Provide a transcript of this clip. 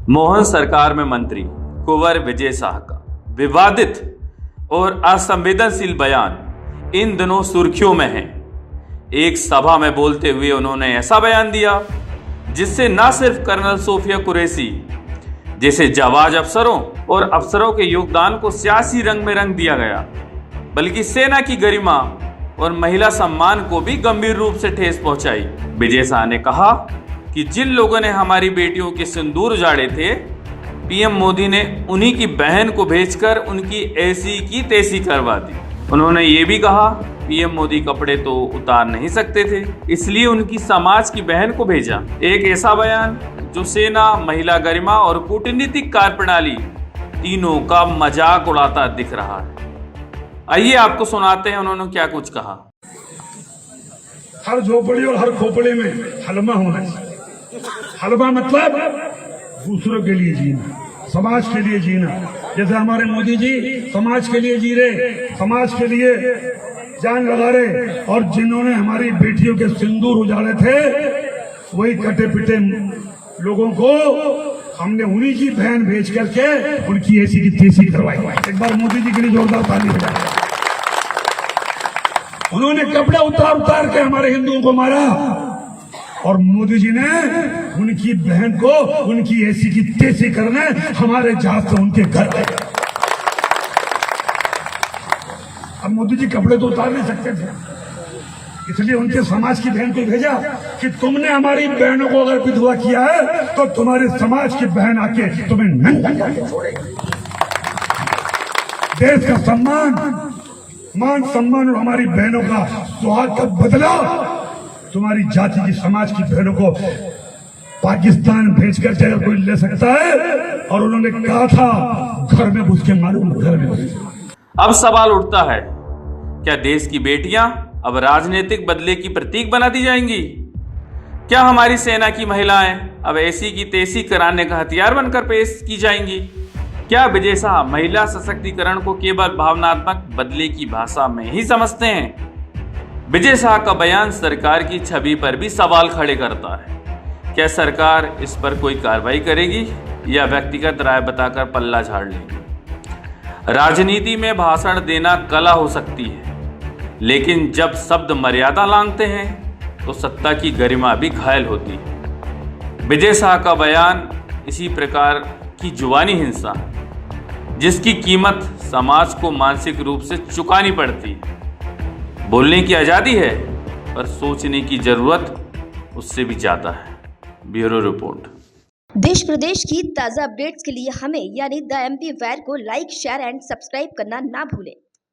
मोहन सरकार में मंत्री कुंवर विजय शाह का विवादित और असंवेदनशील बयान इन दिनों सुर्खियों में है। एक सभा में बोलते हुए उन्होंने ऐसा बयान दिया जिससे न सिर्फ कर्नल सोफिया कुरैशी जैसे जाबाज अफसरों और अफसरों के योगदान को सियासी रंग में रंग दिया गया, बल्कि सेना की गरिमा और महिला सम्मान को भी गंभीर रूप से ठेस पहुंचाई। विजय शाह ने कहा कि जिन लोगों ने हमारी बेटियों के सिंदूर उजाड़े थे, पीएम मोदी ने उन्हीं की बहन को भेजकर उनकी ऐसी की तैसी करवा दी। उन्होंने ये भी कहा पीएम मोदी कपड़े तो उतार नहीं सकते थे, इसलिए उनकी समाज की बहन को भेजा। एक ऐसा बयान जो सेना, महिला गरिमा और कूटनीतिक कार्यप्रणाली तीनों का मजाक उड़ाता दिख रहा है। आइए आपको सुनाते हैं उन्होंने क्या कुछ कहा। हर झोपड़ी और हर खोपड़ी में हलमा होना चाहिए। हलमा मतलब दूसरों के लिए जीना, समाज के लिए जीना। जैसे हमारे मोदी जी समाज के लिए जी रहे, समाज के लिए जान लगा रहे, और जिन्होंने हमारी बेटियों के सिंदूर उजाड़े थे वही कटे पिटे लोगों को हमने उन्हीं की बहन भेज करके उनकी ऐसी की तैसी करवाई। एक बार मोदी जी के लिए जोरदार ताली बजाएं। उन्होंने कपड़े उतार के हमारे हिंदुओं को मारा, और मोदी जी ने उनकी बहन को उनकी ऐसी की तैसी करने हमारे जहाज से उनके घर गए। अब मोदी जी कपड़े तो उतार नहीं सकते थे, इसलिए उनके समाज की बहन को भेजा कि तुमने हमारी बहनों को अगर विधवा किया है तो तुम्हारे समाज की बहन आके तुम्हें नंगा करके छोड़ेगी। देश का सम्मान, मान सम्मान और हमारी बहनों का सुहाग का बदला तुम्हारी जाति की, समाज की बहनों को पाकिस्तान भेजकर अगर कोई ले सकता है, और उन्होंने कहा था घर में घुस के मारूंगा, घर में घुस। अब सवाल उठता है, क्या देश की बेटियां अब राजनीतिक बदले की प्रतीक बना दी जाएंगी? क्या हमारी सेना की महिलाएं अब ऐसी की तैसी कराने का हथियार बनकर पेश की जाएंगी? क्या विजय शाह महिला सशक्तिकरण को केवल भावनात्मक बदले की भाषा में ही समझते हैं? विजय शाह का बयान सरकार की छवि पर भी सवाल खड़े करता है। क्या सरकार इस पर कोई कार्रवाई करेगी या व्यक्तिगत राय बताकर पल्ला झाड़ लेगी? राजनीति में भाषण देना कला हो सकती है, लेकिन जब शब्द मर्यादा लांघते हैं तो सत्ता की गरिमा भी घायल होती है। विजय शाह का बयान इसी प्रकार की जुबानी हिंसा जिसकी कीमत समाज को मानसिक रूप से चुकानी पड़ती है। बोलने की आज़ादी है, पर सोचने की जरूरत उससे भी ज़्यादा है। Bureau report. देश प्रदेश की ताज़ा अपडेट्स के लिए हमें यानी द MP वायर को लाइक, शेयर एंड सब्सक्राइब करना ना भूलें।